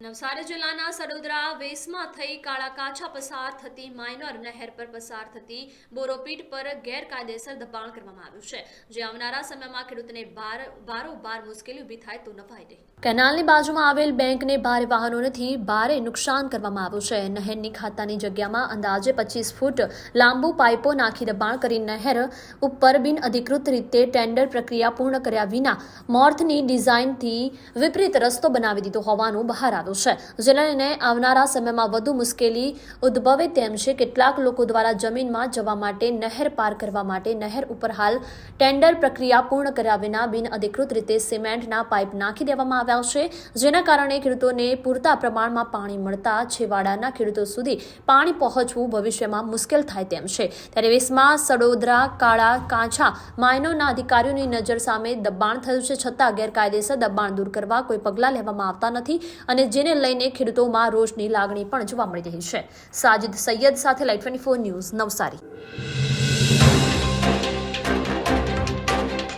નવસારી જિલ્લાના સડોદરા વેસમાં થઈ કાળા કાછા પસાર થતી માઇનર નહેર પર પસાર થતી બોરોપીટ પર ગેરકાયદેસર દબાણ કરવામાં આવ્યું છે, જે આવનારા સમયમાં ખેડૂતોને બારોબાર મુશ્કેલી ઊભી થાય તો નવાય નહીં. કેનાલની બાજુમાં આવેલ બેંકને ભારે વાહનોથી ભારે નુકસાન કરવામાં આવ્યું છે. નહેરની ખાતાની જગ્યામાં અંદાજે 25 ફૂટ લાંબુ પાઇપો નાખી દબાણ કરી નહેર ઉપર બિનઅધિકૃત રીતે ટેન્ડર પ્રક્રિયા પૂર્ણ કર્યા વિના મોર્થની ડિઝાઇનથી વિપરીત રસ્તો બનાવી દીધો હોવાનું બહાર આવ્યું છે, જેને લઈને આવનારા સમયમાં વધુ મુશ્કેલી ઉદ્ભવે તેમ છે. કેટલાક લોકો દ્વારા જમીનમાં જવા માટે નહેર પાર કરવા માટે નહેર ઉપર હાલ ટેન્ડર પ્રક્રિયા પૂર્ણ કર્યા વિના બિનઅધિકૃત રીતે સિમેન્ટના પાઇપ નાખી દેવામાં આવ્યા છે, જેના કારણે ખેડૂતોને પૂરતા પ્રમાણમાં પાણી મળતા છેવાડાના ખેડૂતો સુધી પાણી પહોંચવું ભવિષ્યમાં મુશ્કેલ થાય તેમ છે. ત્યારે વેસમાં સડોદરા કાળા કાંછા માઇનોના અધિકારીઓની નજર સામે દબાણ થયું છે, છતાં ગેરકાયદેસર દબાણ દૂર કરવા કોઈ પગલાં લેવામાં આવતા નથી, અને જેને લઈને ખેડૂતોમાં રોષની લાગણી પણ જોવા મળી રહી છે. સાજિદ સૈયદ સાથે લાઈવ 24 ન્યૂઝ, નવસારી.